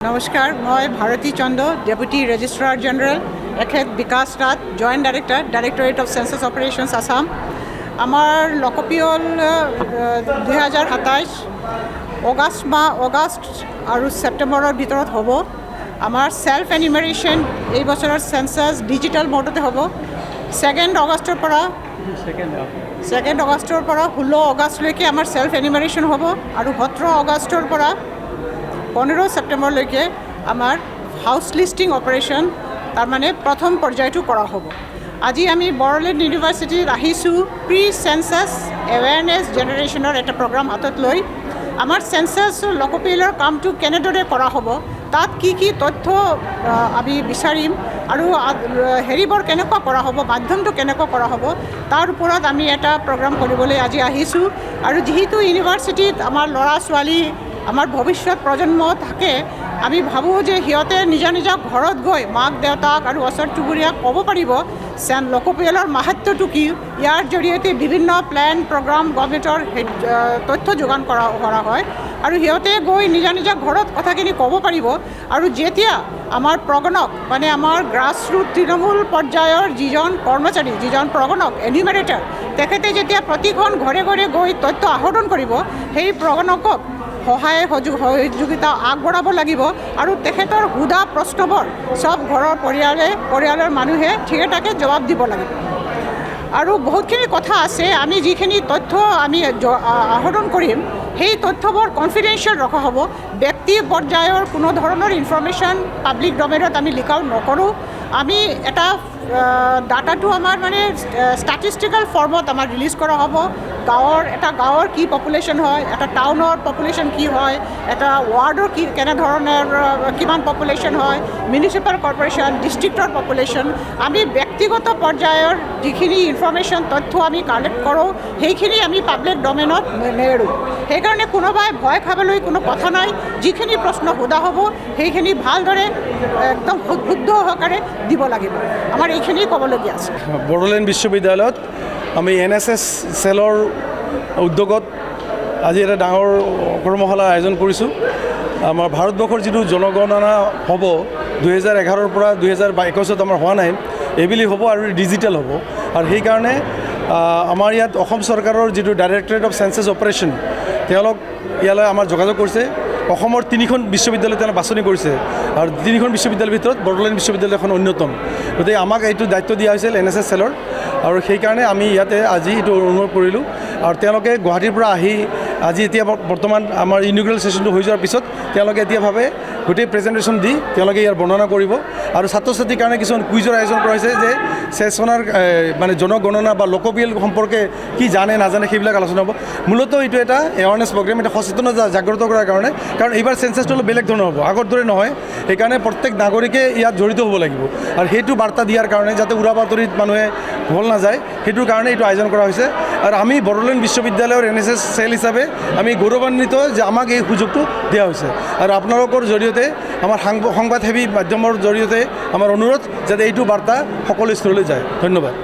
নমস্কাৰ, মই Bharati Chandra, deputy registrar general, এখেত Bikash Raj, joint director, directorate of census operations Assam. আমাৰ লোকপিয়ল 2027 অগষ্ট আৰু ছেপ্টেম্বৰৰ ভিতৰত হ'ব। আমাৰ সেল্ফ এনিমাৰেশ্যন এই বছৰৰ চেঞ্চাছ ডিজিটেল মোডতে হ'ব। 2 আগষ্টৰ পৰা 16 আগষ্টলৈকে আমাৰ সেল্ফ এনিমাৰেশ্যন হ'ব আৰু 17 আগষ্টৰ পৰা 15 ছেপ্টেম্বৰলৈকে আমাৰ হাউচ লিষ্টিং অপাৰেশ্যন তাৰমানে প্ৰথম পৰ্যায়টো কৰা হ'ব। আজি আমি বড়োলেণ্ড ইউনিভাৰ্চিটিত আহিছোঁ প্ৰি চেঞ্চাছ এৱেৰনেছ জেনেৰেশ্যনৰ এটা প্ৰগ্ৰাম হাতত লৈ। আমাৰ চেঞ্চাছ লোকপিয়লৰ কামটো কেনেদৰে কৰা হ'ব, তাত কি কি তথ্য আমি বিচাৰিম আৰু হেৰিবোৰ কেনেকুৱা কৰা হ'ব, মাধ্যমটো কেনেকুৱা কৰা হ'ব, তাৰ ওপৰত আমি এটা প্ৰগ্ৰাম কৰিবলৈ আজি আহিছোঁ। আৰু যিহেতু ইউনিভাৰ্চিটিত আমাৰ ল'ৰা ছোৱালী আমাৰ ভৱিষ্যত প্ৰজন্ম থাকে, আমি ভাবোঁ যে সিহঁতে নিজা ঘৰত গৈ মাক দেউতাক আৰু ওচৰ চুবুৰীয়াক ক'ব পাৰিব লোকপিয়লৰ মাহাত্ম্যটো কি। ইয়াৰ জৰিয়তে বিভিন্ন প্লেন প্ৰগ্ৰাম গভৰ্ণমেণ্টৰ তথ্য যোগান কৰা হয় আৰু সিহঁতে গৈ নিজা ঘৰত কথাখিনি ক'ব পাৰিব। আৰু যেতিয়া আমাৰ প্ৰগণক মানে আমাৰ গ্ৰাছৰুট তৃণমূল পৰ্যায়ৰ যিজন কৰ্মচাৰী, যিজন প্ৰগণক এনিমাৰেটাৰ, তেখেতে যেতিয়া প্ৰতিখন ঘৰে ঘৰে গৈ তথ্য আহৰণ কৰিব, সেই প্ৰগণকক সহযোগিতা আগবঢ়াব লাগিব আৰু তেখেতৰ সোধা প্ৰশ্নবোৰ চব ঘৰৰ পৰিয়ালৰ মানুহে ঠিকেঠাকে জবাব দিব লাগিব। আৰু বহুতখিনি কথা আছে, আমি যিখিনি তথ্য আমি আহৰণ কৰিম সেই তথ্যবোৰ কনফিডেন্সিয়েল ৰখা হ'ব। ব্যক্তি পৰ্যায়ৰ কোনো ধৰণৰ ইনফৰমেশ্যন পাব্লিক ডমেইনত আমি লিক আউট নকৰোঁ। আমি এটা ডাটাটো আমাৰ মানে ষ্টেটিষ্টিকেল ফৰ্মত আমাৰ ৰিলিজ কৰা হ'ব। গাঁৱৰ কি পপুলেশ্যন হয়, এটা টাউনৰ পপুলেশ্যন কি হয়, এটা ৱাৰ্ডৰ কেনেধৰণৰ কিমান পপুলেশ্যন হয়, মিউনিচিপেল কৰ্প'ৰেশ্যন, ডিষ্ট্ৰিক্টৰ পপুলেশ্যন, আমি ব্যক্তিগত পৰ্যায়ৰ যিখিনি ইনফৰমেশ্যন তথ্য আমি কালেক্ট কৰোঁ সেইখিনি আমি পাব্লিক ডমেইনত নেৰোঁ। সেইকাৰণে কোনোবাই ভয় খাবলৈ কোনো কথা নাই। যিখিনি প্ৰশ্ন সোধা হ'ব সেইখিনি ভালদৰে একদম শুদ্ধ সহকাৰে দিব লাগিব। আমাৰ এইখিনি ক'বলগীয়া আছে। বড়োলেণ্ড বিশ্ববিদ্যালয়ত আমি NSS চেলৰ উদ্যোগত আজি এটা ডাঙৰ কৰ্মশালাৰ আয়োজন কৰিছোঁ। আমাৰ ভাৰতবৰ্ষৰ যিটো জনগণনা হ'ব 2011 পৰা 2021 আমাৰ হোৱা নাই, এইবুলি হ'ব আৰু ডিজিটেল হ'ব। আৰু সেইকাৰণে আমাৰ ইয়াত অসম চৰকাৰৰ যিটো ডাইৰেক্টৰেট অফ চেঞ্চাছ অপাৰেশ্যন, তেওঁলোক ইয়ালৈ আমাৰ যোগাযোগ কৰিছে। অসমৰ 3খন বিশ্ববিদ্যালয় তেওঁলোকে বাছনি কৰিছে আৰু 3খন বিশ্ববিদ্যালয়ৰ ভিতৰত বড়োলেণ্ড বিশ্ববিদ্যালয়খন অন্যতম। গতিকে আমাক এইটো দায়িত্ব দিয়া হৈছিল NSS চেলৰ, আৰু সেইকাৰণে আমি ইয়াতে আজি এইটো অনুৰোধ কৰিলোঁ। আৰু তেওঁলোকে গুৱাহাটীৰ পৰা আহি আজি এতিয়া বৰ্তমান আমাৰ ইনগ্ৰেল ছেশ্যনটো হৈ যোৱাৰ পিছত তেওঁলোকে এতিয়া ভাবে গোটেই প্ৰেজেণ্টেশ্যন দি তেওঁলোকে ইয়াৰ বৰ্ণনা কৰিব। আৰু ছাত্ৰ ছাত্ৰীৰ কাৰণে কিছুমান কুইজৰ আয়োজন কৰা হৈছে যে ছেশ্যনৰ মানে জনগণনা বা লোকপিয়ল সম্পৰ্কে কি জানে নাজানে সেইবিলাক আলোচনা হ'ব। মূলতঃ এইটো এটা এৱাৰনেছ প্ৰগ্ৰেম, এটা সচেতনতা জাগ্ৰত কৰাৰ কাৰণে। কাৰণ এইবাৰ চেঞ্চাছটো অলপ বেলেগ ধৰণৰ হ'ব, আগৰ দৰে নহয়। সেইকাৰণে প্ৰত্যেক নাগৰিকে ইয়াত জড়িত হ'ব লাগিব। আৰু সেইটো বাৰ্তা দিয়াৰ কাৰণে যাতে উৰা বাতৰিত মানুহে ভুল নাযায়, সেইটোৰ কাৰণে এইটো আয়োজন কৰা হৈছে। আৰু আমি বড়োলেণ্ড বিশ্ববিদ্যালয়ৰ NSS চেল হিচাপে আমি গৌৰৱান্বিত যে আমাক এই সুযোগটো দিয়া হৈছে। আৰু আপোনালোকৰ জৰিয়তে আমাৰ সংবাদসেৱী মাধ্যমৰ জৰিয়তে আমাৰ অনুৰোধ যাতে এইটো বাৰ্তা সকলো স্তৰলৈ যায়। ধন্যবাদ।